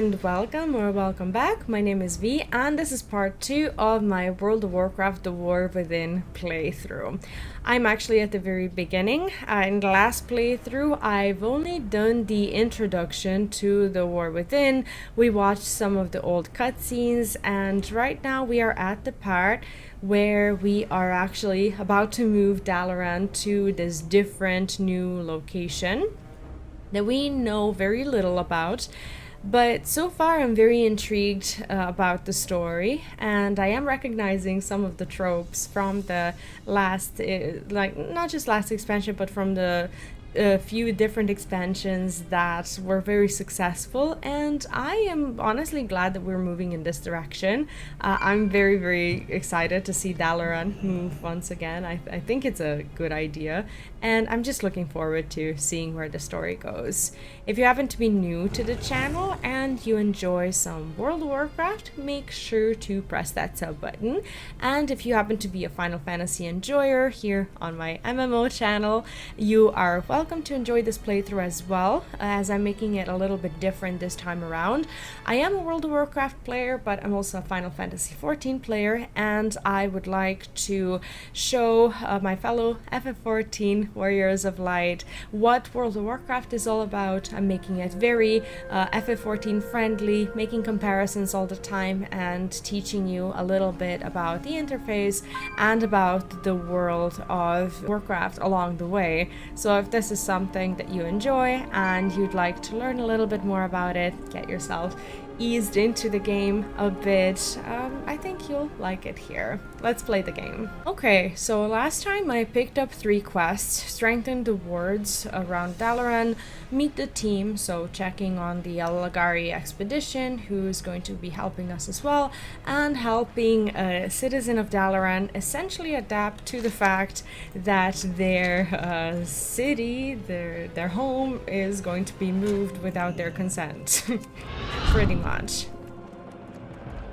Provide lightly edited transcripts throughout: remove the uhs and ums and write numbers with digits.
and welcome or welcome back. My name is V and this is part 2 of my World of Warcraft The War Within playthrough. I'm actually at the very beginning. In the last playthrough I've only done the introduction to The War Within. We watched some of the old cutscenes and right now we are at the part where we are actually about to move Dalaran to this different new location that we know very little about. But so far I'm very intrigued about the story, and I am recognizing some of the tropes from the last, like not just last expansion, but from the few different expansions that were very successful, and I am honestly glad that we're moving in this direction. I'm very, very excited to see Dalaran move once again. I think it's a good idea, and I'm just looking forward to seeing where the story goes. If you happen to be new to the channel and you enjoy some World of Warcraft, make sure to press that sub button. And if you happen to be a Final Fantasy enjoyer here on my MMO channel, you are welcome to enjoy this playthrough as well, as I'm making it a little bit different this time around. I am a World of Warcraft player, but I'm also a Final Fantasy XIV player, and I would like to show my fellow FF14 Warriors of Light what World of Warcraft is all about. I'm making it very FF14 friendly, making comparisons all the time and teaching you a little bit about the interface and about the world of Warcraft along the way. So if this is something that you enjoy and you'd like to learn a little bit more about it, get yourself eased into the game a bit, I think you'll like it here. Let's play the game. Okay, so last time I picked up 3 quests: strengthen the wards around Dalaran, meet the team, so checking on the Alagari expedition, who's going to be helping us as well, and helping a citizen of Dalaran essentially adapt to the fact that their city, their home, is going to be moved without their consent. Pretty much.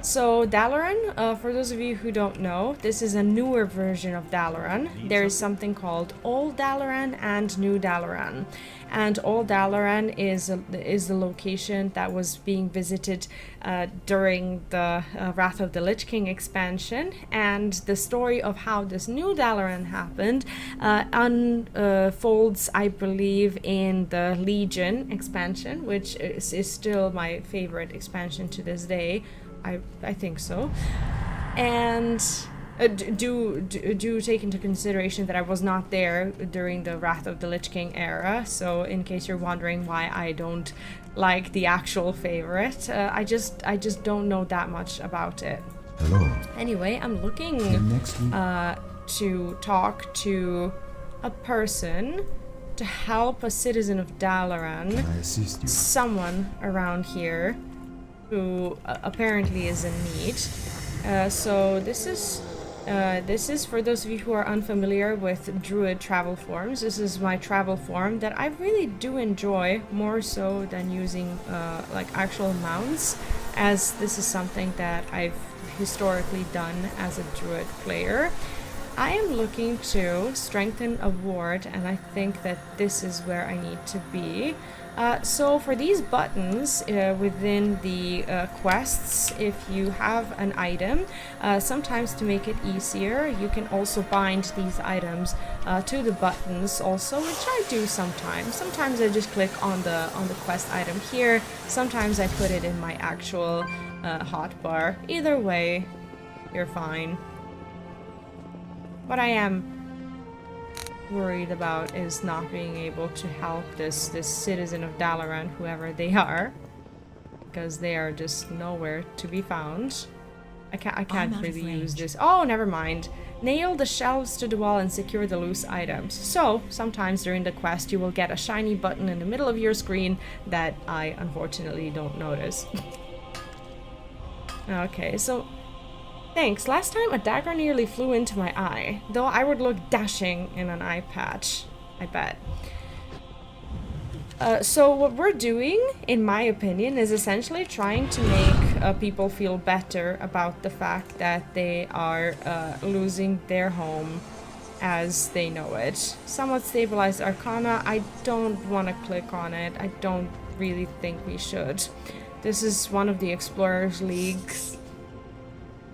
So Dalaran, for those of you who don't know, this is a newer version of Dalaran. There is something called Old Dalaran and New Dalaran. And Old Dalaran is the location that was being visited during the Wrath of the Lich King expansion, and the story of how this New Dalaran happened unfolds, I believe, in the Legion expansion, which is still my favorite expansion to this day. I think so. And do take into consideration that I was not there during the Wrath of the Lich King era, so in case you're wondering why I don't like the actual favorite, I just don't know that much about it. Hello. Anyway, I'm looking to talk to a person to help a citizen of Dalaran, Can I assist you? someone around here who apparently is in need. So this is for those of you who are unfamiliar with Druid travel forms. This is my travel form that I really do enjoy, more so than using like actual mounts, as this is something that I've historically done as a Druid player. I am looking to strengthen a ward, and I think that this is where I need to be. So for these buttons within the quests, if you have an item, sometimes to make it easier, you can also bind these items to the buttons also, which I do sometimes. Sometimes I just click on the quest item here. Sometimes I put it in my actual hotbar. Either way, you're fine. What I am worried about is not being able to help this citizen of Dalaran, whoever they are, because they are just nowhere to be found. I can't really use this. Oh, never mind. Nail the shelves to the wall and secure the loose items. So sometimes during the quest you will get a shiny button in the middle of your screen that I unfortunately don't notice. Okay, so thanks. Last time a dagger nearly flew into my eye, though I would look dashing in an eye patch, I bet. So what we're doing, in my opinion, is essentially trying to make people feel better about the fact that they are losing their home as they know it. Somewhat stabilized Arcana, I don't want to click on it. I don't really think we should. This is one of the Explorers League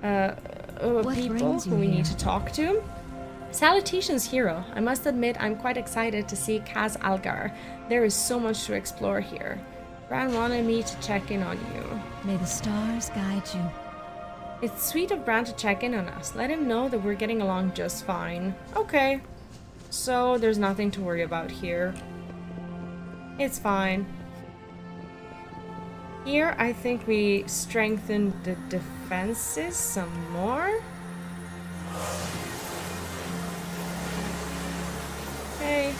people who we need to talk to. Salutations, hero. I must admit I'm quite excited to see Kaz Algar. There is so much to explore here. Bran wanted me to check in on you. May the stars guide you. It's sweet of Bran to check in on us. Let him know that we're getting along just fine. Okay. So there's nothing to worry about here. It's fine. Here, I think we strengthen the defenses some more. Okay.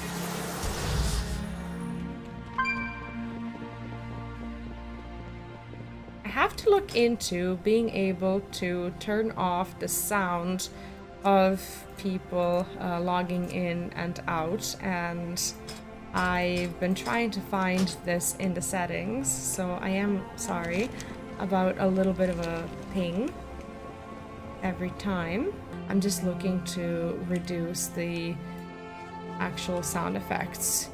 I have to look into being able to turn off the sound of people logging in and out, and I've been trying to find this in the settings, so I am sorry about a little bit of a ping every time. I'm just looking to reduce the actual sound effects.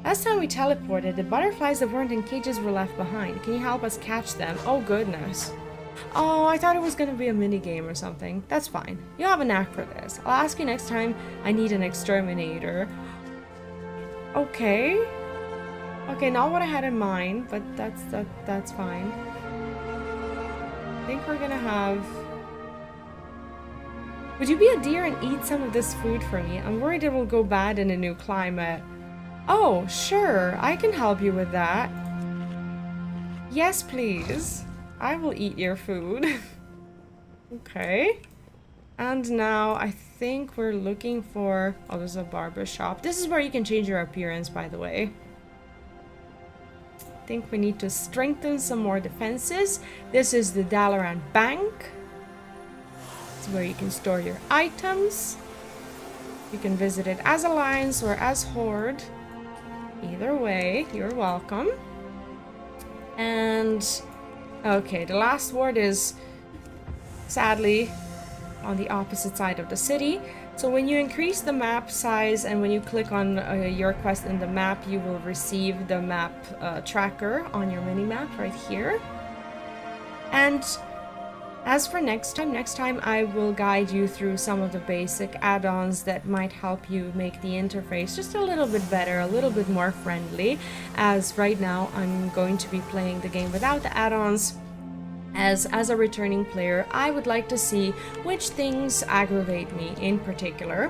Last time we teleported, the butterflies that weren't in cages were left behind. Can you help us catch them? Oh goodness. Oh, I thought it was gonna be a mini game or something. That's fine. You have a knack for this. I'll ask you next time I need an exterminator. Okay. Okay, not what I had in mind, but that's fine. I think we're gonna have... Would you be a deer and eat some of this food for me? I'm worried it will go bad in a new climate. Oh, sure. I can help you with that. Yes, please. I will eat your food. Okay. And now I think we're looking for... Oh, there's a barber shop. This is where you can change your appearance, by the way. I think we need to strengthen some more defenses. This is the Dalaran Bank. It's where you can store your items. You can visit it as Alliance or as Horde. Either way, you're welcome. And... okay, the last ward is... sadly... on the opposite side of the city. So when you increase the map size and when you click on your quest in the map, you will receive the map tracker on your mini-map right here. And as for next time I will guide you through some of the basic add-ons that might help you make the interface just a little bit better, a little bit more friendly, as right now I'm going to be playing the game without the add-ons. As a returning player, I would like to see which things aggravate me in particular.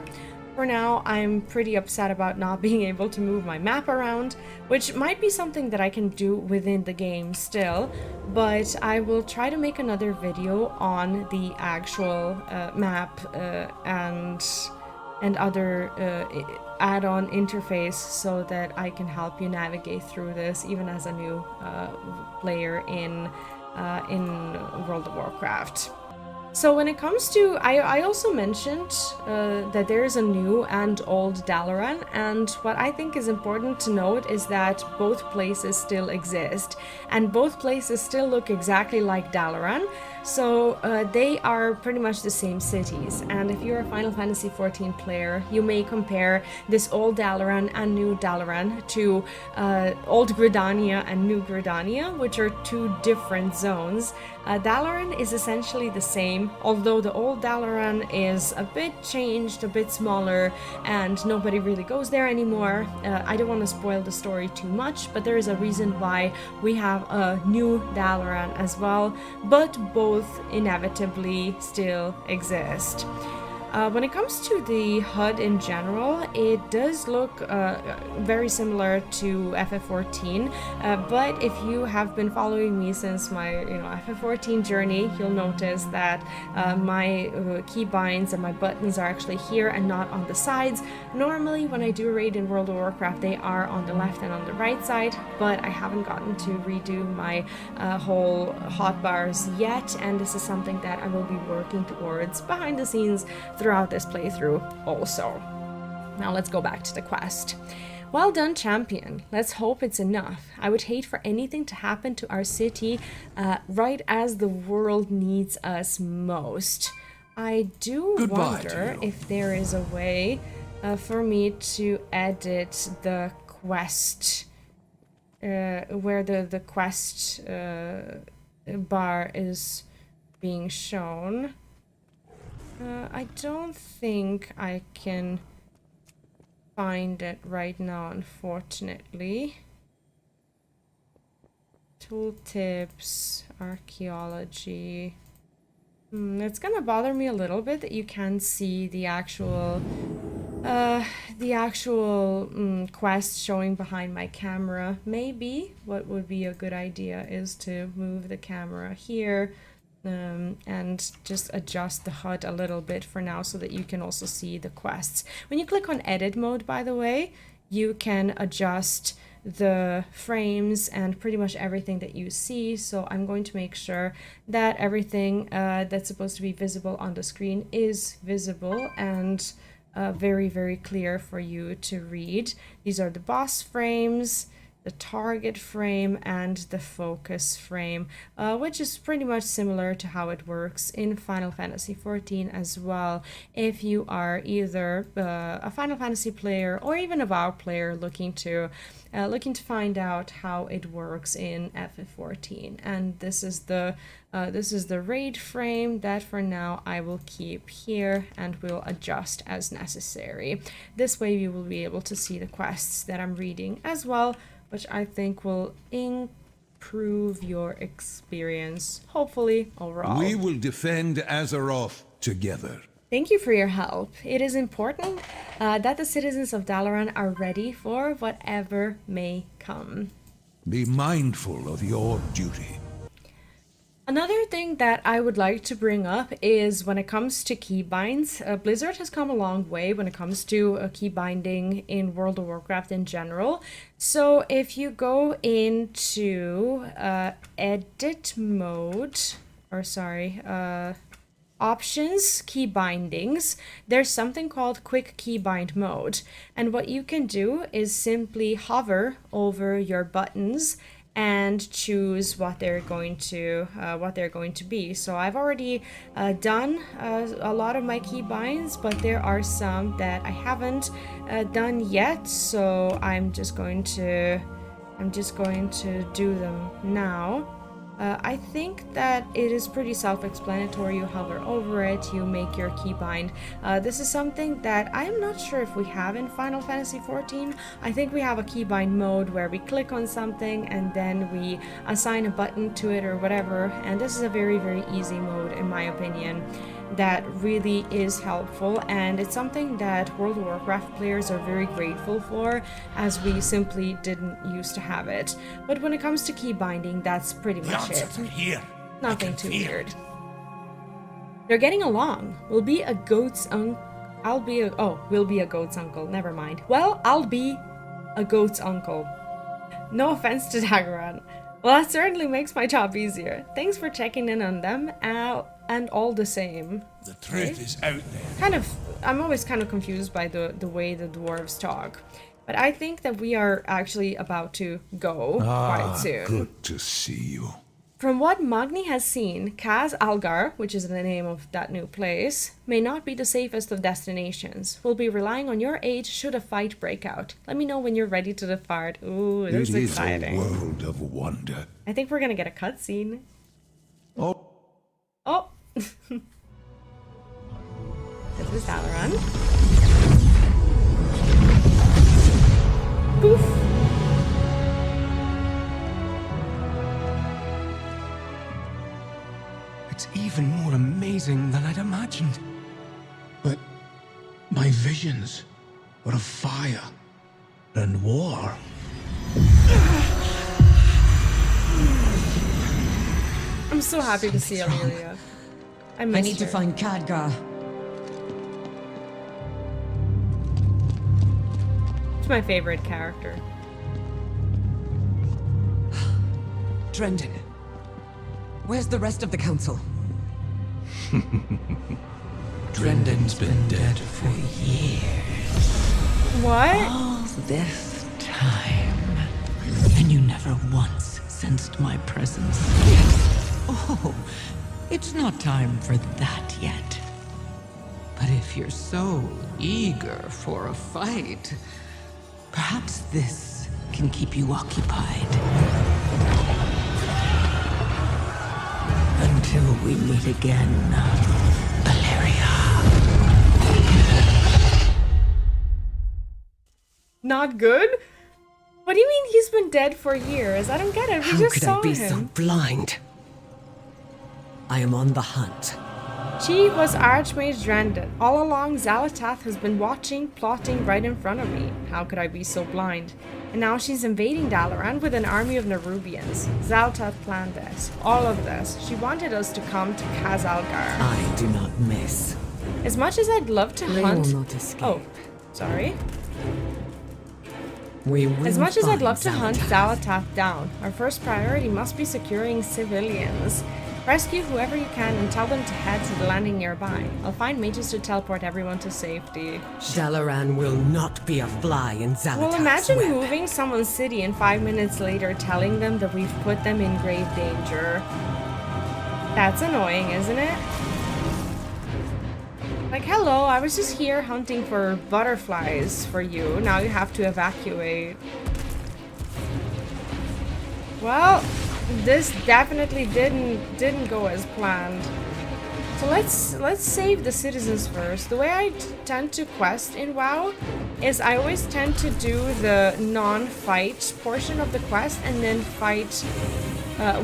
For now, I'm pretty upset about not being able to move my map around, which might be something that I can do within the game still, but I will try to make another video on the actual map and other add-on interface so that I can help you navigate through this, even as a new player in World of Warcraft. So when it comes to, I also mentioned that there is a new and old Dalaran, and what I think is important to note is that both places still exist, and both places still look exactly like Dalaran, so they are pretty much the same cities. And if you're a Final Fantasy XIV player, you may compare this old Dalaran and new Dalaran to old Gridania and new Gridania, which are two different zones. Dalaran is essentially the same, although the old Dalaran is a bit changed, a bit smaller, and nobody really goes there anymore. I don't want to spoil the story too much, but there is a reason why we have a new Dalaran as well, but both inevitably still exist. When it comes to the HUD in general, it does look very similar to FF14, but if you have been following me since my FF14 journey, you'll notice that my keybinds and my buttons are actually here and not on the sides. Normally when I do raid in World of Warcraft, they are on the left and on the right side, but I haven't gotten to redo my whole hotbars yet, and this is something that I will be working towards behind the scenes throughout this playthrough also. Now let's go back to the quest. Well done, champion. Let's hope it's enough. I would hate for anything to happen to our city right as the world needs us most. I do wonder if there is a way for me to edit the quest where the quest bar is being shown. I don't think I can find it right now, unfortunately. Tooltips, archaeology. It's gonna bother me a little bit that you can't see the actual quest showing behind my camera. Maybe what would be a good idea is to move the camera here and just adjust the HUD a little bit for now so that you can also see the quests. When you click on edit mode, by the way, you can adjust the frames and pretty much everything that you see. So I'm going to make sure that everything that's supposed to be visible on the screen is visible and very, very clear for you to read. These are the boss frames, the target frame, and the focus frame, which is pretty much similar to how it works in Final Fantasy XIV as well. If you are either a Final Fantasy player or even a WoW player looking to find out how it works in FF14, and this is the raid frame that for now I will keep here and will adjust as necessary. This way you will be able to see the quests that I'm reading as well, which I think will improve your experience, hopefully, overall. We will defend Azeroth together. Thank you for your help. It is important that the citizens of Dalaran are ready for whatever may come. Be mindful of your duty. Another thing that I would like to bring up is when it comes to keybinds, Blizzard has come a long way when it comes to key binding in World of Warcraft in general. So if you go into edit mode, options, key bindings, there's something called quick keybind mode. And what you can do is simply hover over your buttons and choose what they're going to be. So I've already done a lot of my key binds, but there are some that I haven't done yet. So I'm just going to do them now. I think that it is pretty self-explanatory. You hover over it, you make your keybind. This is something that I'm not sure if we have in Final Fantasy XIV. I think we have a keybind mode where we click on something and then we assign a button to it or whatever. And this is a very, very easy mode, in my opinion, that really is helpful, and it's something that World of Warcraft players are very grateful for, as we simply didn't used to have it. But when it comes to key binding, that's pretty much it. Here. Nothing too weird. They're getting along. We'll be a goat's uncle. We'll be a goat's uncle. Never mind. Well, I'll be a goat's uncle. No offense to Dalaran. Well, that certainly makes my job easier. Thanks for checking in on them, and all the same. The truth is out there. I'm always kind of confused by the way the dwarves talk. But I think that we are actually about to go quite soon. Good to see you. From what Magni has seen, Kaz Algar, which is the name of that new place, may not be the safest of destinations. We'll be relying on your aid should a fight break out. Let me know when you're ready to depart. Ooh, this is exciting. It is a world of wonder. I think we're gonna get a cutscene. Oh. This is Dalaran. Poof. It's even more amazing than I'd imagined. But my visions were of fire and war. I'm so happy to see Amelia. I need to find Khadgar. It's my favorite character. Drendon, where's the rest of the council? Drendon's been dead for years. What? All this time, and you never once sensed my presence. Oh, it's not time for that yet. But if you're so eager for a fight, perhaps this can keep you occupied. Until we meet again, Valeria. Not good? What do you mean he's been dead for years? I don't get it. We How just could saw I be him. so blind? I am on the hunt. She was Archmage Drandon. All along, Xalatath has been watching, plotting right in front of me. How could I be so blind? And now she's invading Dalaran with an army of Nerubians. Xalatath planned this. All of this. She wanted us to come to Khazalgar. I do not miss. As much as I'd love to They hunt... will not escape. Oh, sorry. We will As much as I'd love to find hunt Xalatath. Xalatath down, our first priority must be securing civilians. Rescue whoever you can and tell them to head to the landing nearby. I'll find mages to teleport everyone to safety. Dalaran will not be a fly in Xalatath's Well, imagine web. moving someone's city and 5 minutes later telling them that we've put them in grave danger. That's annoying, isn't it? Like, hello, I was just here hunting for butterflies for you. Now you have to evacuate. Well, this definitely didn't go as planned. So let's save the citizens first. The way I tend to quest in WoW is I always tend to do the non-fight portion of the quest and then fight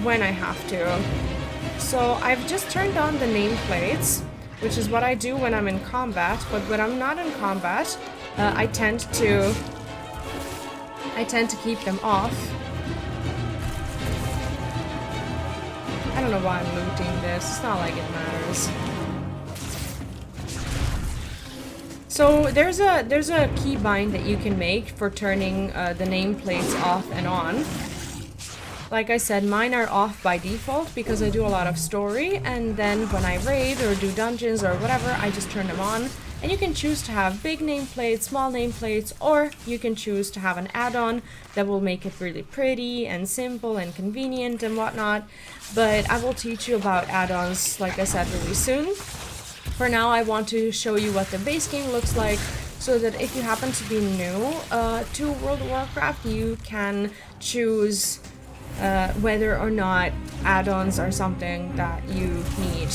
when I have to. So I've just turned on the nameplates, which is what I do when I'm in combat. But when I'm not in combat, I tend to keep them off. I don't know why I'm looting this. It's not like it matters. So there's a keybind that you can make for turning the nameplates off and on. Like I said, mine are off by default because I do a lot of story, and then when I raid or do dungeons or whatever, I just turn them on. And you can choose to have big nameplates, small nameplates, or you can choose to have an add-on that will make it really pretty and simple and convenient and whatnot. But I will teach you about add-ons, like I said, really soon. For now, I want to show you what the base game looks like, so that if you happen to be new to World of Warcraft, you can choose whether or not add-ons are something that you need.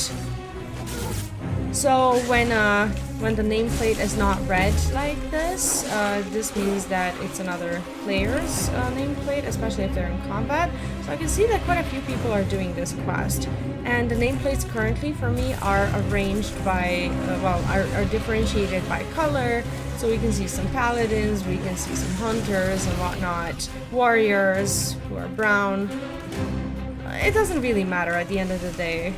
So when the nameplate is not red like this, this means that it's another player's nameplate, especially if they're in combat. So I can see that quite a few people are doing this quest. And the nameplates currently for me are arranged by, are differentiated by color. So we can see some paladins, we can see some hunters and whatnot, warriors who are brown. It doesn't really matter at the end of the day.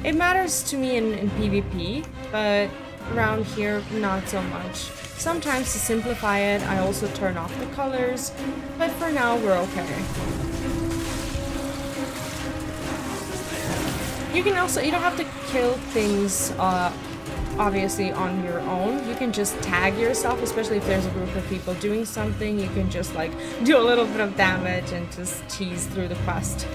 It matters to me in PvP, but around here, not so much. Sometimes to simplify it, I also turn off the colors, but for now, we're okay. You can also, you don't have to kill things, obviously, on your own. You can just tag yourself, especially if there's a group of people doing something. You can just, like, do a little bit of damage and just cheese through the quest.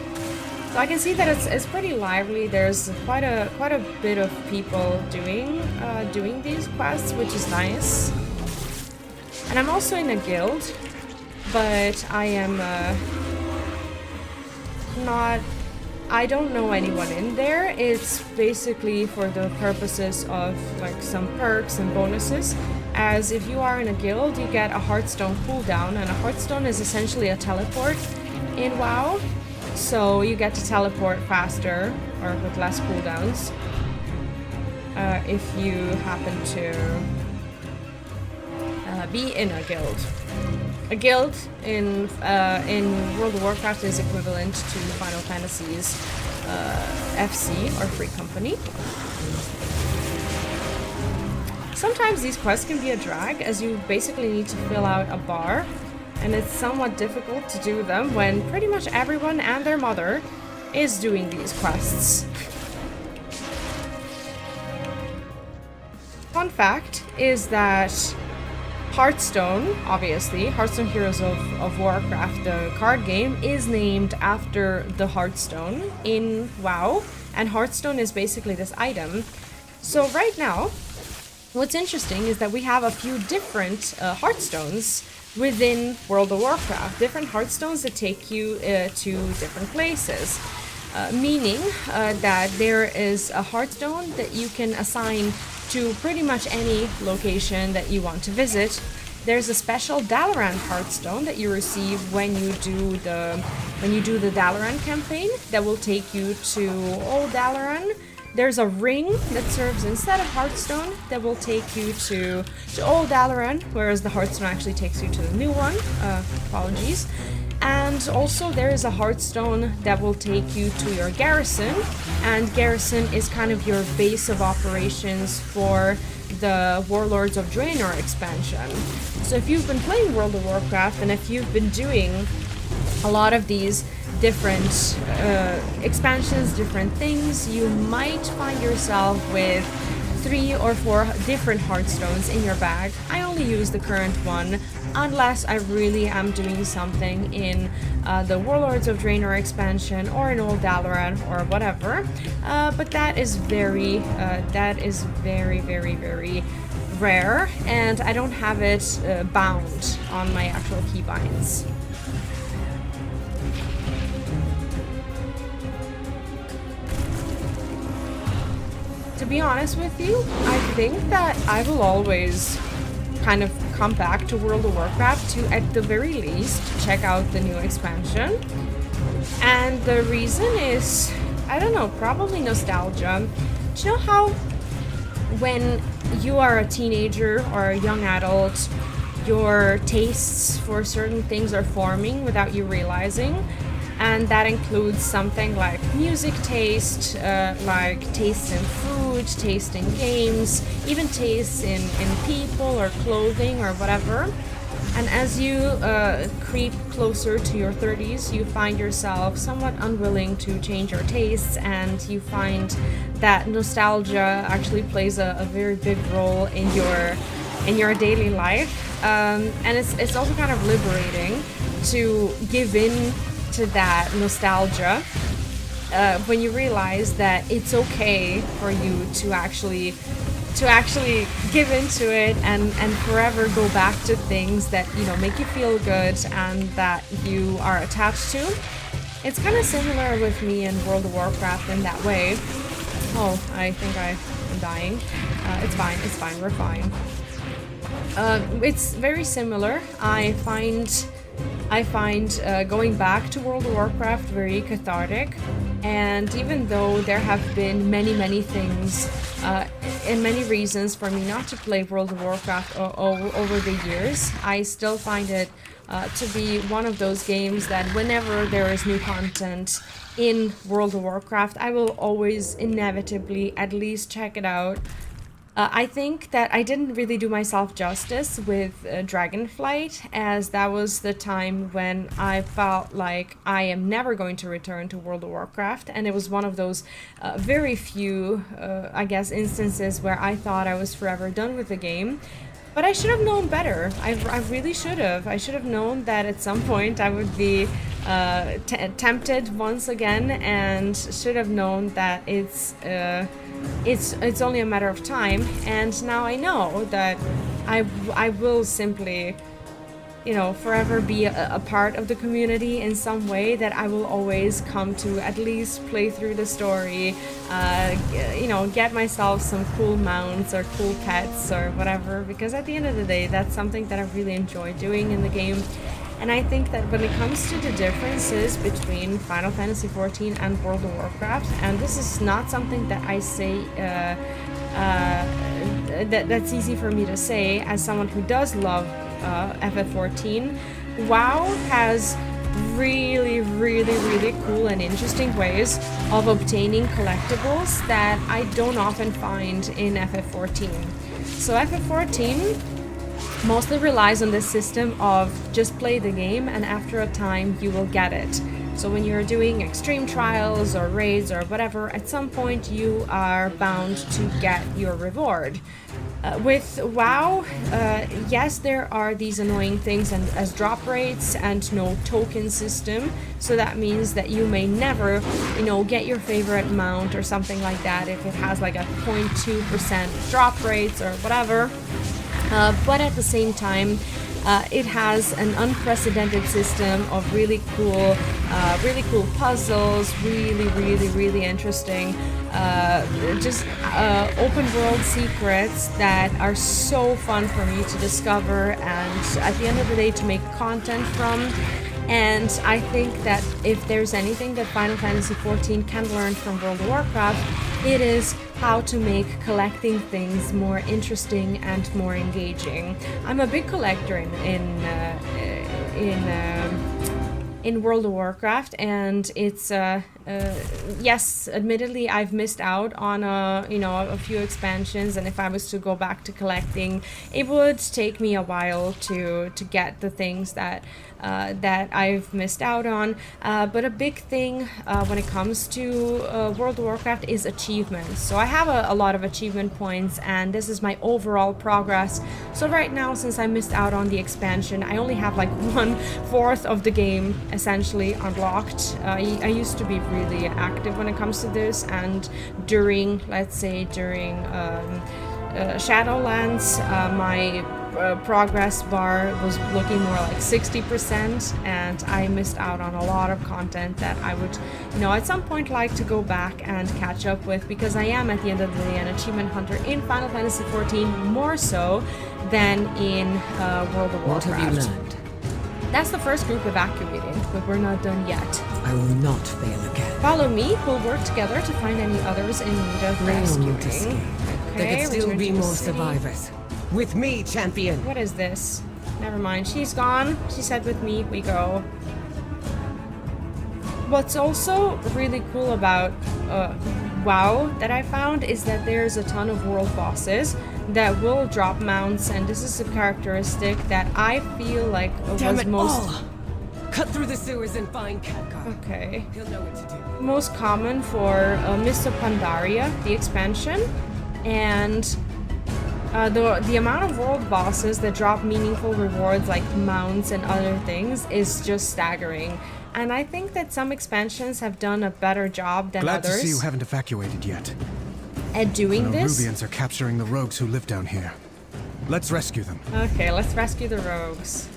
So I can see that it's pretty lively. There's quite a bit of people doing these quests, which is nice. And I'm also in a guild, but I am not. I don't know anyone in there. It's basically for the purposes of like some perks and bonuses. As if you are in a guild, you get a Hearthstone cooldown, and a Hearthstone is essentially a teleport in WoW. So you get to teleport faster or with less cooldowns if you happen to be in a guild. A guild in World of Warcraft is equivalent to Final Fantasy's FC or Free Company. Sometimes these quests can be a drag, as you basically need to fill out a bar. And it's somewhat difficult to do them when pretty much everyone and their mother is doing these quests. Fun fact is that Hearthstone, obviously, Hearthstone Heroes of Warcraft, the card game, is named after the Hearthstone in WoW, and Hearthstone is basically this item. So right now, what's interesting is that we have a few different Hearthstones within World of Warcraft. Different Hearthstones that take you to different places. Meaning that there is a Hearthstone that you can assign to pretty much any location that you want to visit. There's a special Dalaran Hearthstone that you receive when you do the Dalaran campaign that will take you to Old Dalaran. There's a ring that serves instead of Hearthstone that will take you to Old Dalaran, whereas the Hearthstone actually takes you to the new one. Apologies. And also there is a Hearthstone that will take you to your garrison, and garrison is kind of your base of operations for the Warlords of Draenor expansion. So if you've been playing World of Warcraft and if you've been doing a lot of these different expansions, different things, you might find yourself with 3 or 4 different Hearthstones in your bag. I only use the current one unless I really am doing something in the Warlords of Draenor expansion or in Old Dalaran or whatever. But that is very, very rare, and I don't have it bound on my actual keybinds. To be honest with you, I think that I will always kind of come back to World of Warcraft to, at the very least, check out the new expansion. And the reason is, I don't know, probably nostalgia. Do you know how when you are a teenager or a young adult, your tastes for certain things are forming without you realizing? And that includes something like music taste, like taste in food, taste in games, even taste in people or clothing or whatever. And as you creep closer to your 30s, you find yourself somewhat unwilling to change your tastes, and you find that nostalgia actually plays a very big role in your daily life. And it's also kind of liberating to give in to that nostalgia when you realize that it's okay for you to actually give into it and forever go back to things that, you know, make you feel good and that you are attached to. It's kind of similar with me in World of Warcraft in that way. Oh, I think I'm dying. It's fine, we're fine. It's very similar. I find going back to World of Warcraft very cathartic, and even though there have been many things and many reasons for me not to play World of Warcraft over the years, I still find it to be one of those games that whenever there is new content in World of Warcraft, I will always inevitably at least check it out. I think that I didn't really do myself justice with Dragonflight, as that was the time when I felt like I am never going to return to World of Warcraft, and it was one of those very few, I guess, instances where I thought I was forever done with the game. But I should have known better. I really should have. I should have known that at some point I would be tempted once again, and should have known that it's only a matter of time. And now I know that I will simply, you know, forever be a part of the community in some way, that I will always come to at least play through the story, you know, get myself some cool mounts or cool pets or whatever, because at the end of the day, that's something that I really enjoy doing in the game. And I think that when it comes to the differences between Final Fantasy XIV and World of Warcraft, and this is not something that I say that's easy for me to say as someone who does love FF14, WoW has really cool and interesting ways of obtaining collectibles that I don't often find in FF14. So FF14 mostly relies on this system of just play the game, and after a time you will get it. So when you're doing extreme trials or raids or whatever, at some point you are bound to get your reward. With WoW, yes, there are these annoying things as drop rates and no token system. So that means that you may never, you know, get your favorite mount or something like that if it has like a 0.2% drop rates or whatever. But at the same time, It has an unprecedented system of really cool puzzles, really interesting, open world secrets that are so fun for me to discover and at the end of the day to make content from. And I think that if there's anything that Final Fantasy XIV can learn from World of Warcraft, it is how to make collecting things more interesting and more engaging. I'm a big collector in World of Warcraft, and it's yes, admittedly I've missed out on a few expansions, and if I was to go back to collecting, it would take me a while to get the things that I've missed out on. But a big thing when it comes to World of Warcraft is achievements. So I have a lot of achievement points, and this is my overall progress. So right now, since I missed out on the expansion, I only have like 1/4 of the game essentially unlocked. I used to be really active when it comes to this, and during Shadowlands, my progress bar was looking more like 60%, and I missed out on a lot of content that I would, at some point like to go back and catch up with, because I am at the end of the day an achievement hunter in Final Fantasy XIV, more so than in World of Warcraft. What have you learned? That's the first group evacuated, but we're not done yet. I will not fail again. Follow me, we'll work together to find any others in need of rescuing. There could still return be to the more city. survivors. With me, champion! What is this? Never mind, she's gone. She said with me, we go. What's also really cool about WoW that I found is that there's a ton of world bosses that will drop mounts, and this is a characteristic that I feel like Damn was it most... all! Cut through the sewers and find Khadgar. Okay. He'll know what to do. Most common for Mist of Pandaria, the expansion, and the amount of world bosses that drop meaningful rewards like mounts and other things is just staggering. And I think that some expansions have done a better job than Glad others to see you haven't evacuated yet. at doing The this. Rubians are capturing the rogues who live down here. Let's rescue them. Okay, let's rescue the rogues.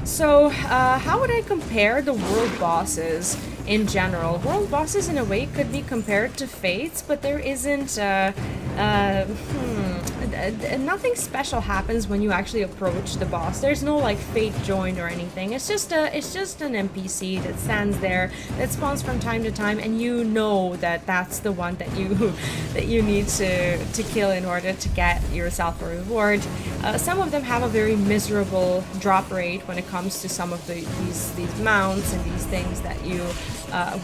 So, how would I compare the world bosses in general? World bosses, in a way, could be compared to fates, but there isn't, nothing special happens when you actually approach the boss. There's no, like, fate joined or anything. It's just an NPC that stands there, that spawns from time to time, and you know that that's the one that you need to kill in order to get yourself a reward. Some of them have a very miserable drop rate when it comes to some of these mounts and these things that you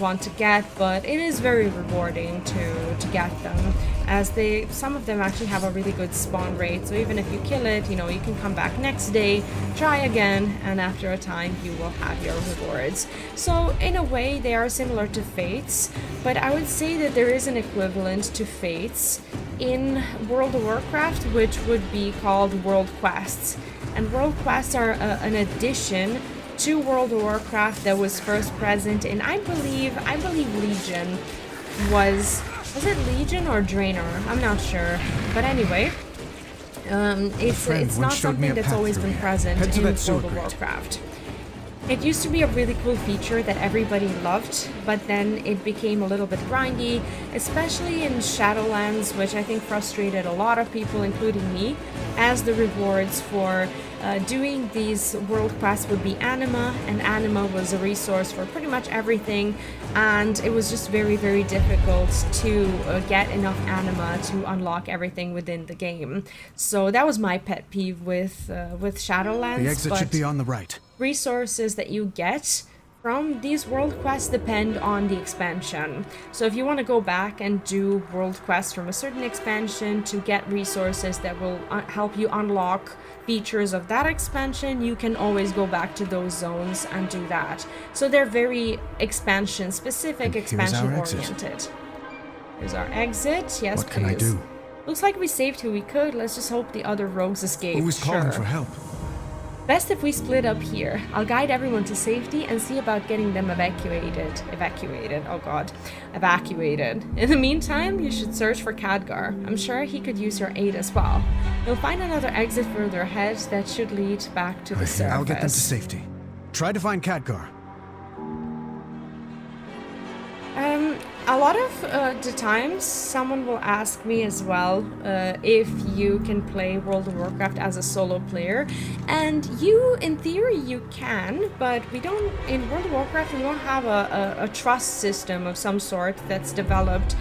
want to get, but it is very rewarding to get them, as some of them actually have a really good spawn rate. So even if you kill it, you can come back next day, try again, and after a time you will have your rewards. So in a way they are similar to fates, but I would say that there is an equivalent to fates in World of Warcraft, which would be called world quests. And world quests are an addition to World of Warcraft that was first present in, I believe Legion. Was it Legion or Draenor? I'm not sure. But anyway, it's not something that's always been present in World of Warcraft. It used to be a really cool feature that everybody loved, but then it became a little bit grindy, especially in Shadowlands, which I think frustrated a lot of people, including me, as the rewards for doing these world quests would be anima, and anima was a resource for pretty much everything, and it was just very, very difficult to get enough anima to unlock everything within the game. So that was my pet peeve with Shadowlands. The exit should be on the right. Resources that you get from these world quests depend on the expansion. So if you want to go back and do world quests from a certain expansion to get resources that will help you unlock features of that expansion, you can always go back to those zones and do that. So they're very expansion specific, expansion oriented. Here's our exit. Yes, what can I do? Looks like we saved who we could. Let's just hope the other rogues escape. Who is calling for help? Best if we split up here. I'll guide everyone to safety and see about getting them evacuated. Oh god. Evacuated. In the meantime, you should search for Khadgar. I'm sure he could use your aid as well. You'll find another exit further ahead that should lead back to the surface. I'll get them to safety. Try to find Khadgar. A lot of the times someone will ask me as well if you can play World of Warcraft as a solo player, and in theory you can, but we don't, in World of Warcraft we don't have a trust system of some sort that's developed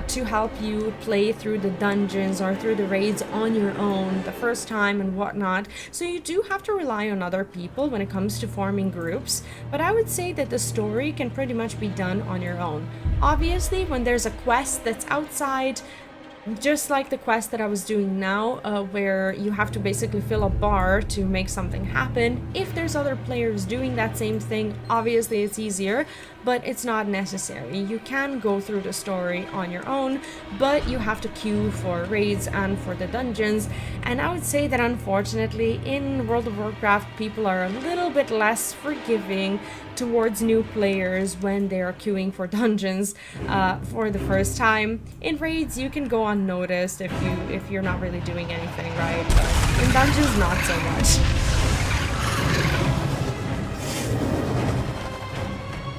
to help you play through the dungeons or through the raids on your own the first time and whatnot, so you do have to rely on other people when it comes to forming groups, but I would say that the story can pretty much be done on your own. Obviously, when there's a quest that's outside, just like the quest that I was doing now, where you have to basically fill a bar to make something happen, if there's other players doing that same thing, obviously it's easier, but it's not necessary. You can go through the story on your own, but you have to queue for raids and for the dungeons, and I would say that unfortunately in World of Warcraft people are a little bit less forgiving towards new players when they are queuing for dungeons for the first time. In raids you can go unnoticed if you're not really doing anything right, but in dungeons not so much.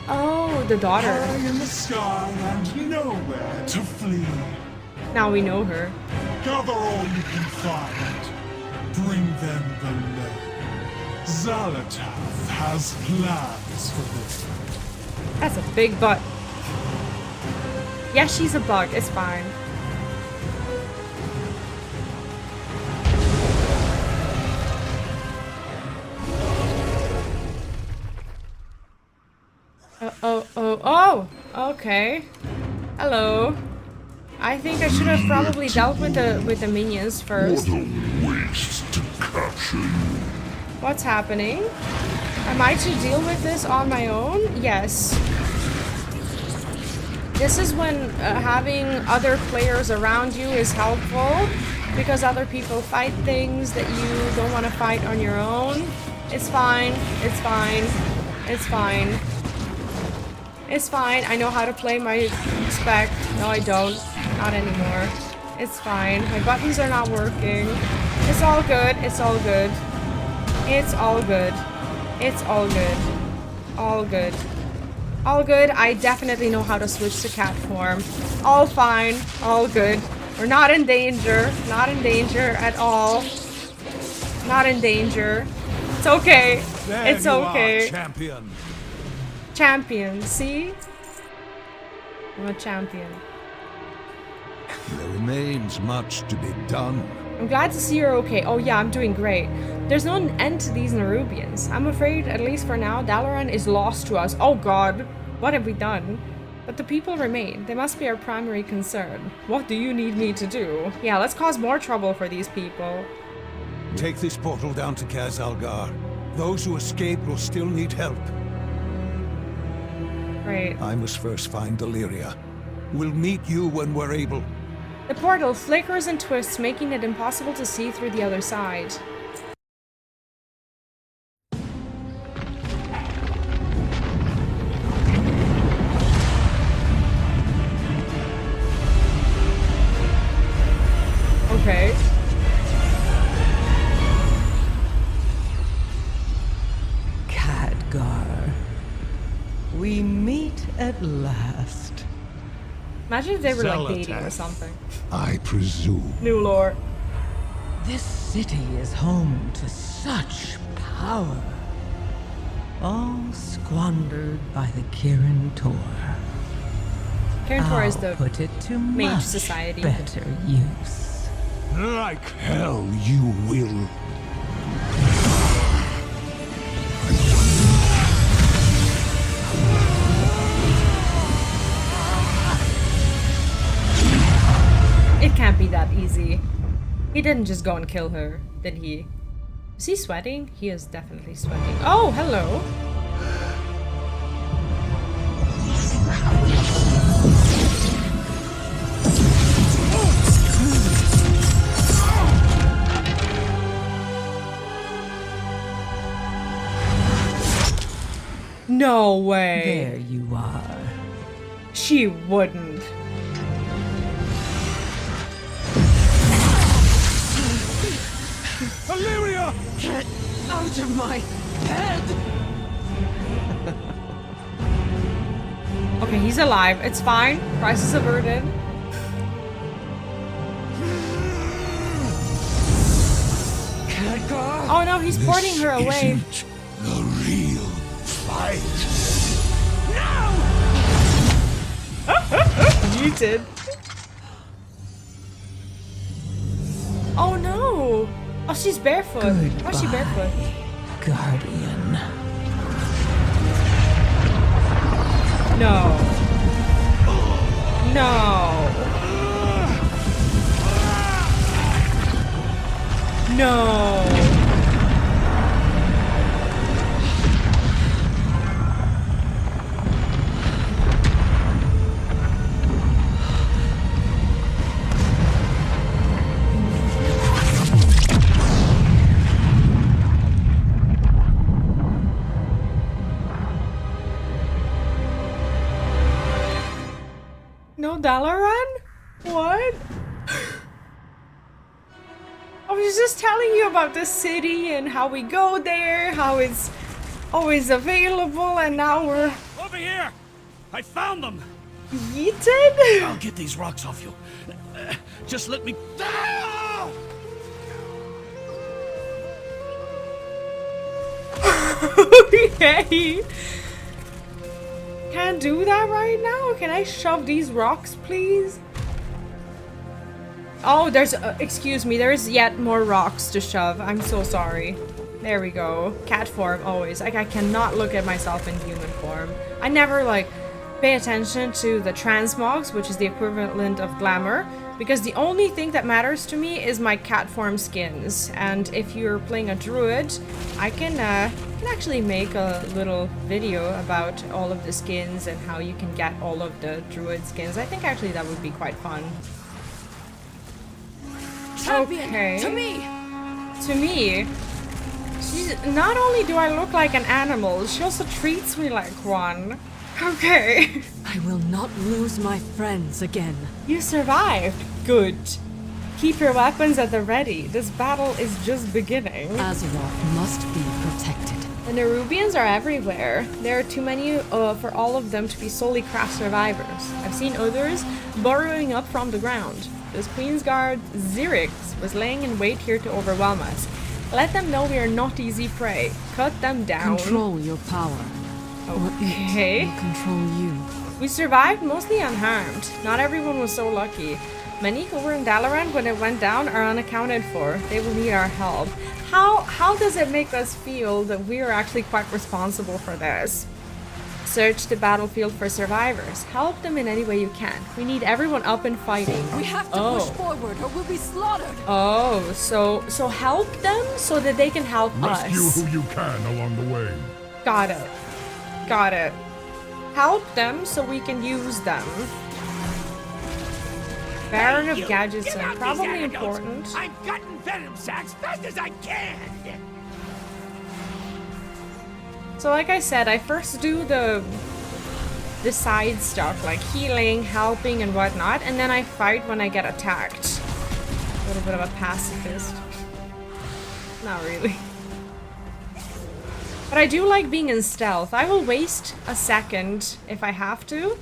Oh, the daughter. High in the sky and nowhere to flee. Now we know her. Gather all you can find. Bring them below. Xalatath has plans for them. That's a big butt. Yeah, she's a bug. It's fine. Oh, okay. Hello. I think I should have probably dealt with the minions first. What a waste to capture you. What's happening? Am I to deal with this on my own? Yes. This is when having other players around you is helpful, because other people fight things that you don't want to fight on your own. It's fine. It's fine. It's fine. It's fine. I know how to play my spec. No, I don't. Not anymore. It's fine. My buttons are not working. It's all good. It's all good. It's all good. It's all good. All good. All good. I definitely know how to switch to cat form. All fine. All good. We're not in danger. Not in danger at all. Not in danger. It's okay. It's okay. Champion. Champion, see? I'm a champion. There remains much to be done. I'm glad to see you're okay. Oh yeah, I'm doing great. There's no end to these Nerubians. I'm afraid, at least for now, Dalaran is lost to us. Oh god, what have we done? But the people remain. They must be our primary concern. What do you need me to do? Yeah, let's cause more trouble for these people. Take this portal down to Khadgar. Those who escape will still need help. Right. I must first find Dalaran. We'll meet you when we're able. The portal flickers and twists, making it impossible to see through the other side. Okay. Khadgar. We meet at last. Imagine if they were like dating or something. I presume. New lore. This city is home to such power. All squandered by the Kirin Tor. Kirin Tor is the I'll put it to mage much society. better use. Like hell you will. It can't be that easy. He didn't just go and kill her, did he? Is he sweating? He is definitely sweating. Oh, hello. No way. There you are. She wouldn't. Illyria! Get out of my head! Okay, he's alive. It's fine. Crisis averted. Oh no, he's porting her away. Isn't the real fight. Muted. Oh no! Oh, she's barefoot. Why is she barefoot? Guardian. No. No. No. No Dalaran? What? I was just telling you about the city and how we go there, how it's always available, and now we're Over here! I found them! yeeted? I'll get these rocks off you. Just let me... Okay. Can't do that right now? Can I shove these rocks, please? Oh, there's... excuse me, there's yet more rocks to shove. I'm so sorry. There we go. Cat form, always. Like, I cannot look at myself in human form. I never, like, pay attention to the transmogs, which is the equivalent of glamour, because the only thing that matters to me is my cat form skins. And if you're playing a druid, I can actually make a little video about all of the skins and how you can get all of the druid skins. I think actually that would be quite fun. Champion, Okay. to me! To me, she's not only do I look like an animal, she also treats me like one. Okay. I will not lose my friends again. You survived. Good. Keep your weapons at the ready. This battle is just beginning. Azeroth must be protected. The Nerubians are everywhere. There are too many for all of them to be solely craft survivors. I've seen others burrowing up from the ground. This Queen's Guard, Zyrix, was laying in wait here to overwhelm us. Let them know we are not easy prey. Cut them down. Control your power. Okay. Or it will control you. We survived mostly unharmed. Not everyone was so lucky. Many who were in Dalaran when it went down are unaccounted for. They will need our help. How does it make us feel that we are actually quite responsible for this? Search the battlefield for survivors. Help them in any way you can. We need everyone up and fighting. We have to push forward or we'll be slaughtered! Oh, so help them so that they can help Rescue us. who you can along the way. Got it. Got it. Help them so we can use them. Baron of Gadgets are probably important. I'm cutting venom sacks fast as I can! So like I said, I first do the side stuff, like healing, helping, and whatnot, and then I fight when I get attacked. A little bit of a pacifist. Not really. But I do like being in stealth. I will waste a second if I have to.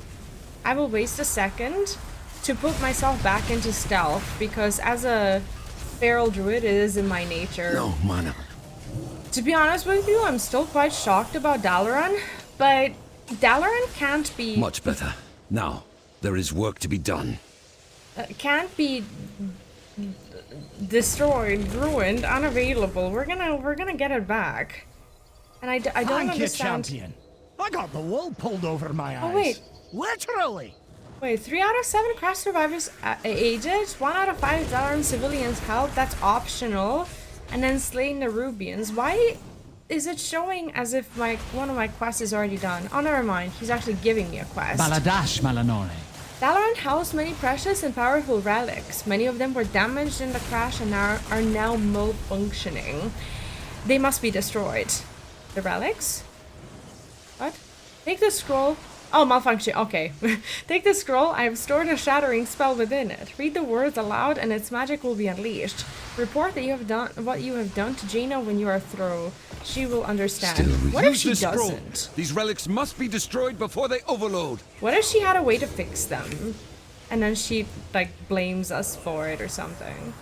I will waste a second to put myself back into stealth, because as a feral druid, it is in my nature. No, mana. To be honest with you, I'm still quite shocked about Dalaran, but Dalaran can't be... Much better. Now, there is work to be done. Can't be destroyed, ruined, unavailable. We're gonna get it back. And I don't Thank you, understand... champion. I got the wool pulled over my eyes. Oh, wait. Literally. Wait, 3 out of 7 crash survivors aided, 1 out of 5 Dalaran civilians helped, that's optional. And then slain the Nerubians. Why is it showing as if one of my quests is already done? Oh, never mind. He's actually giving me a quest. Baladash Malanore. Dalaran housed many precious and powerful relics. Many of them were damaged in the crash and are now malfunctioning. They must be destroyed. The relics? What? Take the scroll. Oh, malfunction. Okay. Take the scroll. I have stored a shattering spell within it. Read the words aloud and its magic will be unleashed. Report that you have done what you have done to Jaina when you are through. She will understand. Still, What if use she this scroll. doesn't? These relics must be destroyed before they overload. What if she had a way to fix them? And then she, like, blames us for it or something.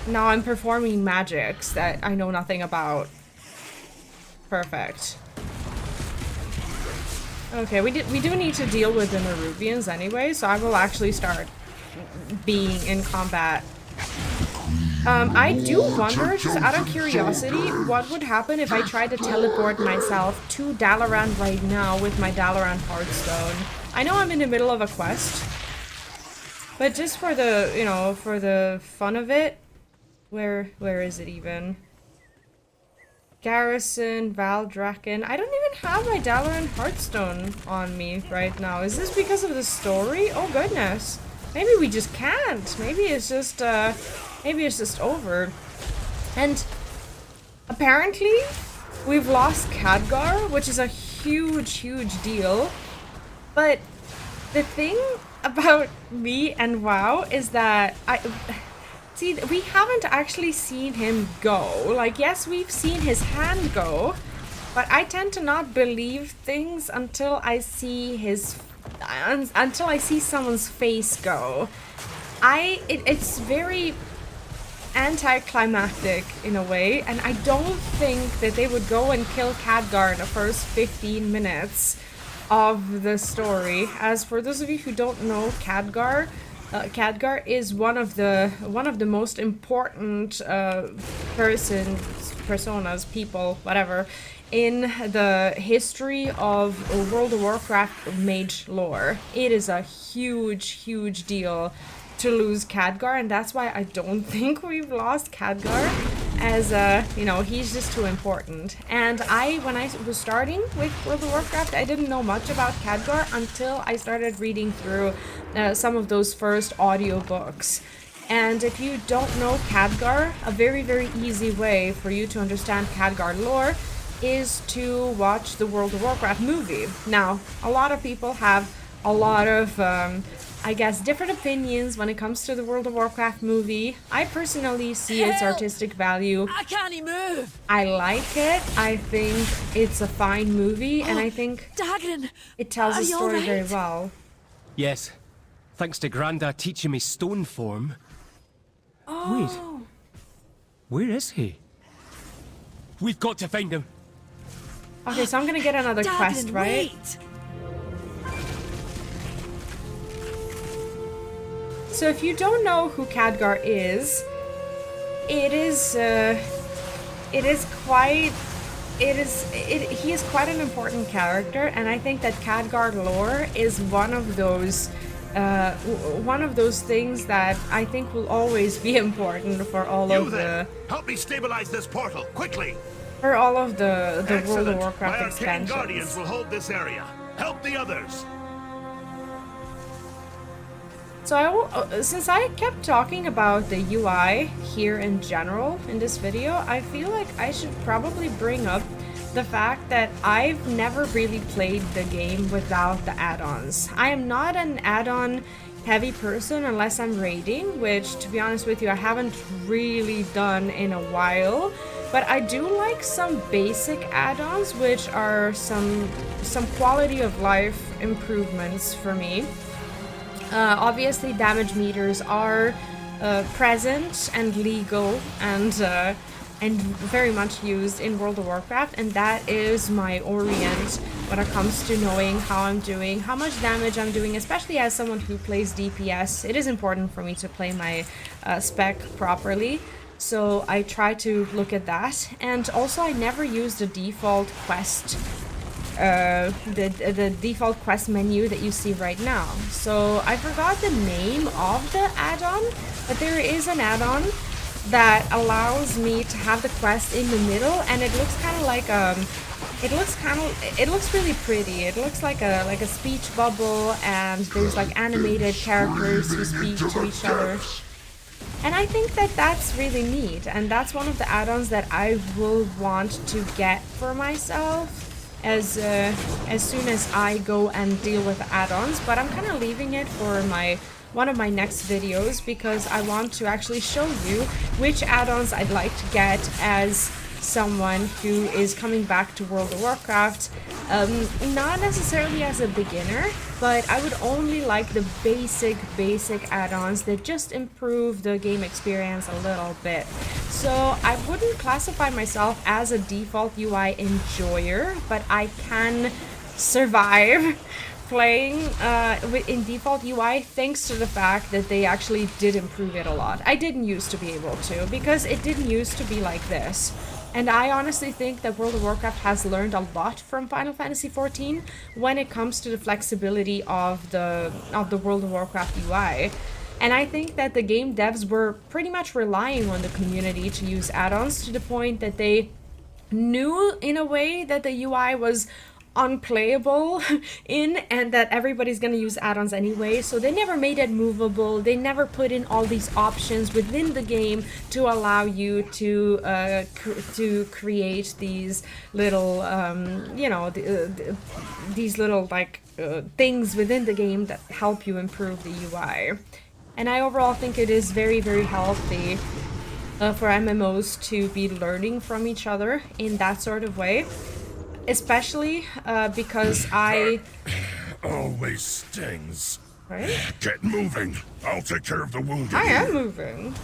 Now I'm performing magics that I know nothing about. Perfect. Okay, we do need to deal with the Nerubians anyway, so I will actually start being in combat. I do wonder, just out of curiosity, what would happen if I tried to teleport myself to Dalaran right now with my Dalaran Heartstone. I know I'm in the middle of a quest, but just for the, you know, for the fun of it, where is it even? Garrison, Valdraken. I don't even have my Dalaran Heartstone on me right now. Is this because of the story? Oh goodness. Maybe we just can't. Maybe it's just over. And apparently we've lost Khadgar, which is a huge deal. But the thing about me and WoW is that see, we haven't actually seen him go. Like, yes, we've seen his hand go, but I tend to not believe things until I see someone's face go. It's very anticlimactic in a way, and I don't think that they would go and kill Khadgar in the first 15 minutes of the story. As for those of you who don't know, Khadgar is one of the most important personas, people, whatever, in the history of World of Warcraft mage lore. It is a huge deal to lose Khadgar, and that's why I don't think we've lost Khadgar, as you know, he's just too important. And when I was starting with World of Warcraft, I didn't know much about Khadgar until I started reading through some of those first audiobooks. And if you don't know Khadgar, a very easy way for you to understand Khadgar lore is to watch the World of Warcraft movie. Now, a lot of people have a lot of I guess different opinions when it comes to the World of Warcraft movie. I personally see its artistic value. I can't move. I like it. I think it's a fine movie, and I think Dagon, it tells the story very well. Yes, thanks to Granda teaching me stone form. Oh. Wait, where is he? We've got to find him. Okay, so I'm gonna get another Dagon, quest, right? Wait. So if you don't know who Khadgar is, he is quite an important character, and I think that Khadgar lore is one of those things that I think will always be important for all of the help me stabilize this portal quickly. For all of the World of Warcraft My arcane expansions. guardians will hold this area. Help the others. So since I kept talking about the UI here in general in this video, I feel like I should probably bring up the fact that I've never really played the game without the add-ons. I am not an add-on heavy person unless I'm raiding, which, to be honest with you, I haven't really done in a while. But I do like some basic add-ons, which are some quality of life improvements for me. Obviously, damage meters are present and legal and very much used in World of Warcraft, and that is my orient when it comes to knowing how I'm doing, how much damage I'm doing, especially as someone who plays DPS. It is important for me to play my spec properly, so I try to look at that. And also, I never use the default quest the default quest menu that you see right now. So I forgot the name of the add-on, but there is an add-on that allows me to have the quest in the middle, and it looks kind of like it looks really pretty. It looks like a speech bubble, and there's like animated characters who speak to each other. And I think that that's really neat, and that's one of the add-ons that I will want to get for myself. as soon as I go and deal with add-ons, but I'm kind of leaving it for one of my next videos because I want to actually show you which add-ons I'd like to get as someone who is coming back to World of Warcraft, not necessarily as a beginner, but I would only like the basic add-ons that just improve the game experience a little bit. So I wouldn't classify myself as a default UI enjoyer, but I can survive playing in default UI thanks to the fact that they actually did improve it a lot. I didn't used to be able to, because it didn't used to be like this. And I honestly think that World of Warcraft has learned a lot from Final Fantasy XIV when it comes to the flexibility of the World of Warcraft UI. And I think that the game devs were pretty much relying on the community to use add-ons to the point that they knew in a way that the UI was unplayable and that everybody's gonna use add-ons anyway, so they never made it movable. They never put in all these options within the game to allow you to create these little these little like things within the game that help you improve the UI. And I overall think it is very healthy for MMOs to be learning from each other in that sort of way. Especially because I... Always stings. Right? Get moving. I'll take care of the wounded. I am moving.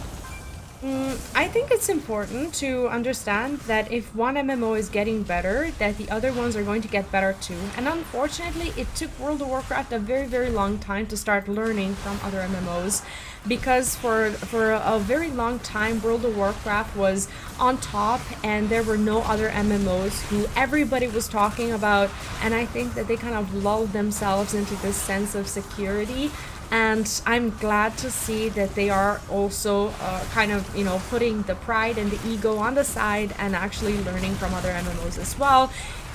I think it's important to understand that if one MMO is getting better, that the other ones are going to get better too. And unfortunately, it took World of Warcraft a very long time to start learning from other MMOs. Because for a very long time, World of Warcraft was on top and there were no other MMOs who everybody was talking about. And I think that they kind of lulled themselves into this sense of security. And I'm glad to see that they are also kind of, you know, putting the pride and the ego on the side and actually learning from other MMOs as well,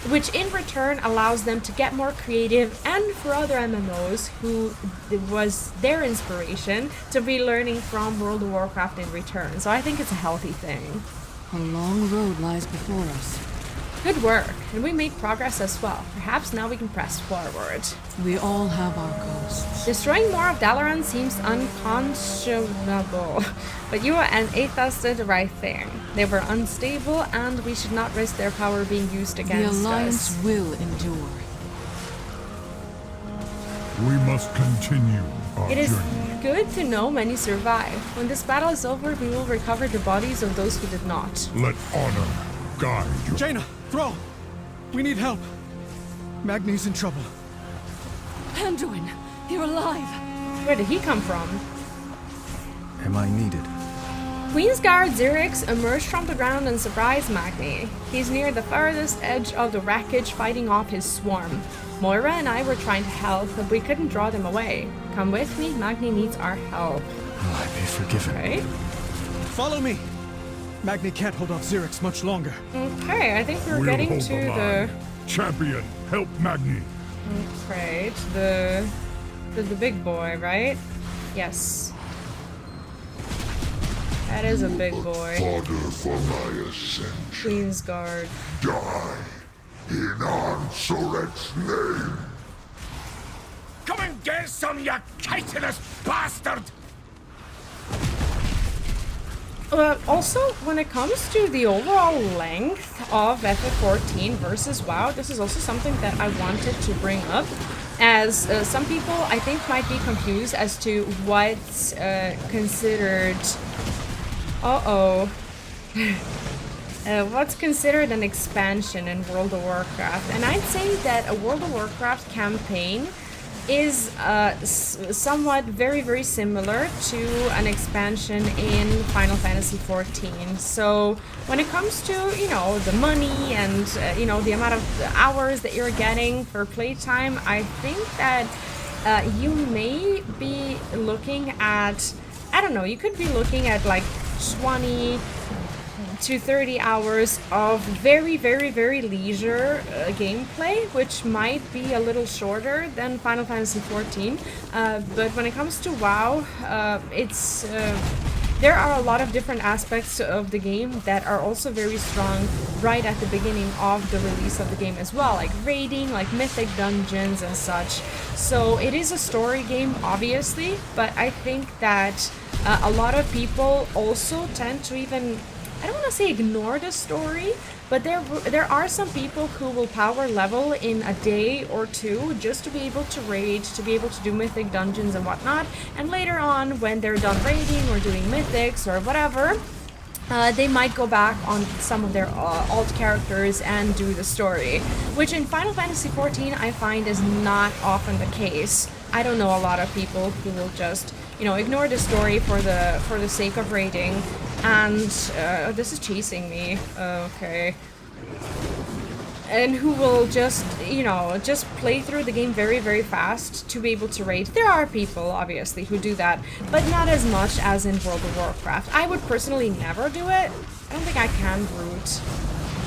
which in return allows them to get more creative, and for other MMOs who it was their inspiration to be learning from World of Warcraft in return. So I think it's a healthy thing. A long road lies before us. Good work, and we made progress as well. Perhaps now we can press forward. We all have our ghosts. Destroying more of Dalaran seems unconscionable, but you and Aethas did the right thing. They were unstable, and we should not risk their power being used against us. The Alliance will endure. We must continue our It is journey. good to know many survived. When this battle is over, we will recover the bodies of those who did not. Let honor guide you. Jaina! Thrall! We need help. Magni's in trouble. Anduin, you're alive! Where did he come from? Am I needed? Queensguard Zyrix emerged from the ground and surprised Magni. He's near the farthest edge of the wreckage fighting off his swarm. Moira and I were trying to help, but we couldn't draw them away. Come with me, Magni needs our help. Will I be forgiven? Right? Follow me! Magni can't hold off Zyrix much longer. Okay, I think we're We'll getting hold to the the... line. Champion, help Magni. Right, the big boy, right? Yes. That is a big boy. Fodder for my ascension. Queensguard. Die in Ansoret's name. Come and get some, you chitinous bastard! Also, when it comes to the overall length of FF14 versus WoW, this is also something that I wanted to bring up, as some people I think might be confused as to what's considered... what's considered an expansion in World of Warcraft. And I'd say that a World of Warcraft campaign is somewhat very similar to an expansion in Final Fantasy XIV. So when it comes to, you know, the money and, you know, the amount of hours that you're getting for playtime, I think that you may be looking at, I don't know, you could be looking at like 20 to 30 hours of very leisure gameplay, which might be a little shorter than Final Fantasy XIV. But when it comes to WoW, it's there are a lot of different aspects of the game that are also very strong right at the beginning of the release of the game as well, like raiding, like mythic dungeons and such. So it is a story game, obviously, but I think that a lot of people also tend to even, I don't want to say ignore the story, but there are some people who will power level in a day or two just to be able to raid, to be able to do mythic dungeons and whatnot, and later on when they're done raiding or doing mythics or whatever, they might go back on some of their alt characters and do the story, which in Final Fantasy XIV I find is not often the case. I don't know a lot of people who will just, you know, ignore the story for the sake of raiding. And this is chasing me. Okay. And who will just, you know, just play through the game very, very fast to be able to raid. There are people, obviously, who do that, but not as much as in World of Warcraft. I would personally never do it. I don't think I can root.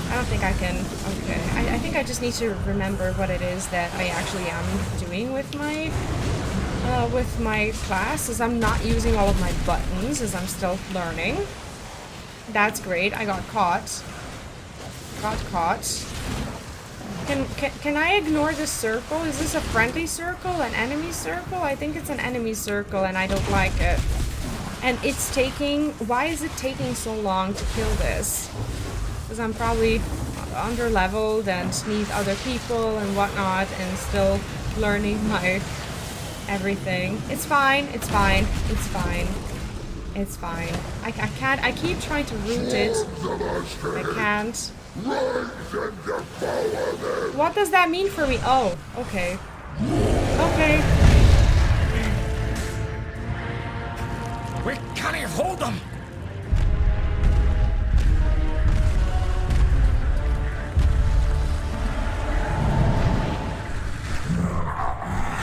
I don't think I can. Okay. I think I just need to remember what it is that I actually am doing with my class, as I'm not using all of my buttons, as I'm still learning. That's great. I got caught. Got caught. Can I ignore this circle? Is this a friendly circle? An enemy circle? I think it's an enemy circle and I don't like it. And it's taking... Why is it taking so long to kill this? Because I'm probably under-leveled and need other people and whatnot and still learning my everything. It's fine. It's fine. It's fine. It's fine. I can't... I keep trying to root it. I can't. What does that mean for me? Oh, okay. Okay. We can't hold them.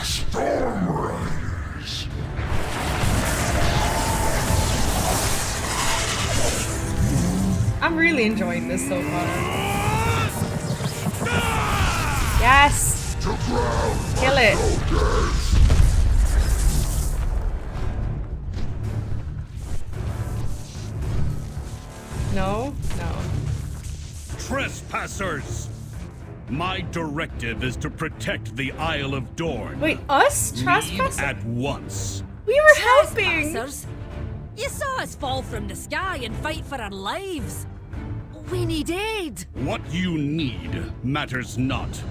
Storm Riders. I'm really enjoying this so far. Yes! Kill it! No? No. Trespassers! My directive is to protect the Isle of Dorne. Wait, us? Trespassers? At once. We were helping! You saw us fall from the sky and fight for our lives. We need aid. What you need matters not.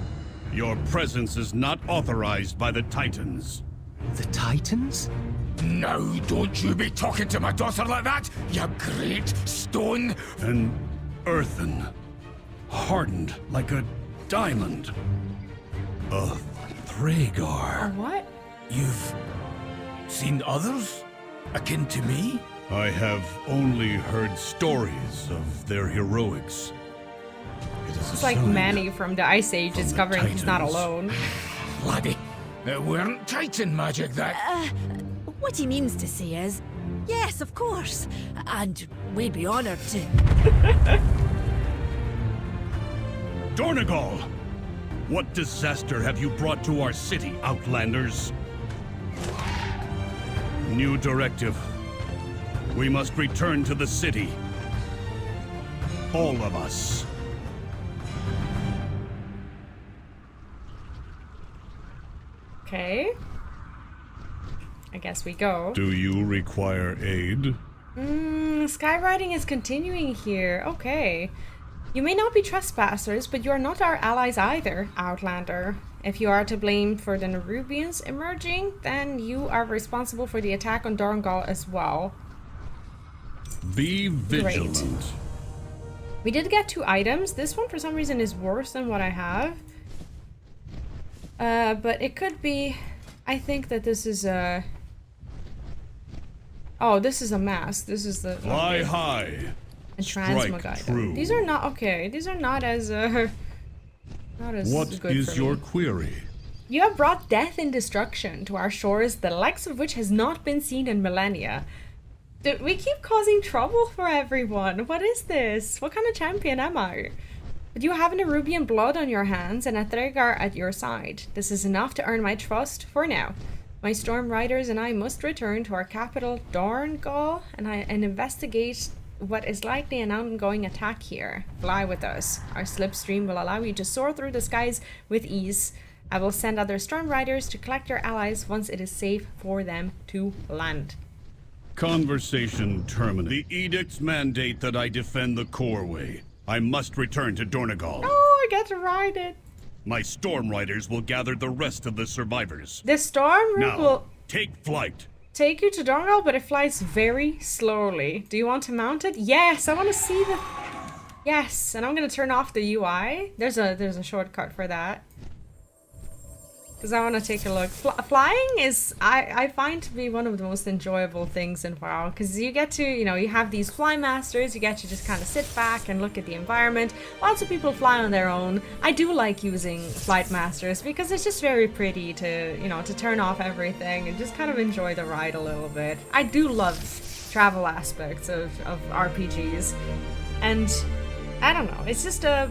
Your presence is not authorized by the Titans. The Titans? Now, don't you be talking to my daughter like that, you great stone. An earthen, hardened like a diamond. A Thragar. What? You've seen others akin to me? I have only heard stories of their heroics. It is It's like Manny from the Ice Age discovering he's not alone. Laddie, it weren't Titan magic that... What he means to say is, yes, of course, and we'd be honored to. Dornegal! What disaster have you brought to our city, Outlanders? New directive. We must return to the city. All of us. Okay. I guess we go. Do you require aid? Skywriting is continuing here. Okay. You may not be trespassers, but you are not our allies either, Outlander. If you are to blame for the Nerubians emerging, then you are responsible for the attack on Dorngal as well. Be vigilant. Great. We did get 2 items. This one for some reason is worse than what I have. But it could be... I think that this is a... Oh, this is a mask. This is the... Fly high. A transmog item. These are not... Okay, these are not as... not as what good is for your me. query? You have brought death and destruction to our shores, the likes of which has not been seen in millennia. We keep causing trouble for everyone. What is this? What kind of champion am I? But you have Nerubian blood on your hands and a Thragar at your side. This is enough to earn my trust for now. My storm riders and I must return to our capital, Dorngal, and investigate what is likely an ongoing attack here. Fly with us. Our slipstream will allow you to soar through the skies with ease. I will send other storm riders to collect your allies once it is safe for them to land. Conversation terminated. The edicts mandate that I defend the Coreway. I must return to Dornegal. Oh, I get to ride it. My storm riders will gather the rest of the survivors. The storm route will take flight. Take you to Dorngal, but it flies very slowly. Do you want to mount it? Yes, I want to see the... Yes, and I'm going to turn off the UI. There's a shortcut for that. Because I want to take a look. Flying is, I find to be one of the most enjoyable things in WoW. Because you get to, you know, you have these fly masters. You get to just kind of sit back and look at the environment. Lots of people fly on their own. I do like using flight masters because it's just very pretty to, you know, to turn off everything and just kind of enjoy the ride a little bit. I do love travel aspects of RPGs. And I don't know, it's just a...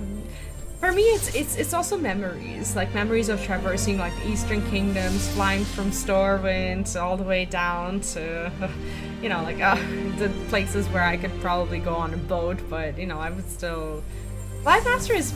For me, it's also memories, like memories of traversing like the Eastern Kingdoms, flying from Storwind all the way down to, you know, like the places where I could probably go on a boat, but you know, I would still. Live Master is,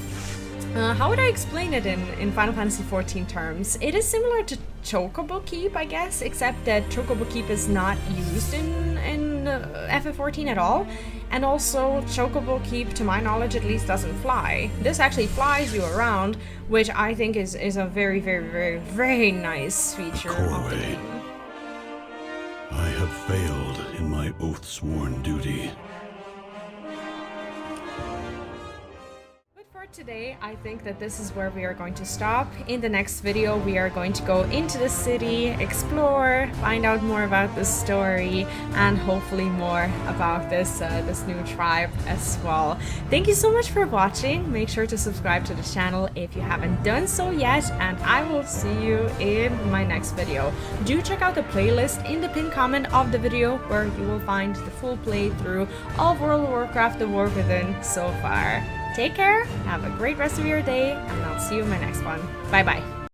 how would I explain it in Final Fantasy XIV terms? It is similar to Chocobo Keep, I guess, except that Chocobo Keep is not used in FF14 at all. And also, Chocobo Keep, to my knowledge at least, doesn't fly. This actually flies you around, which I think is a very, very, very, very nice feature of the game. I have failed in my oath-sworn duty. Today, I think that this is where we are going to stop. In the next video, we are going to go into the city, explore, find out more about the story, and hopefully more about this new tribe as well. Thank you so much for watching. Make sure to subscribe to the channel if you haven't done so yet, and I will see you in my next video. Do check out the playlist in the pinned comment of the video where you will find the full playthrough of World of Warcraft: The War Within so far. Take care, have a great rest of your day, and I'll see you in my next one. Bye bye.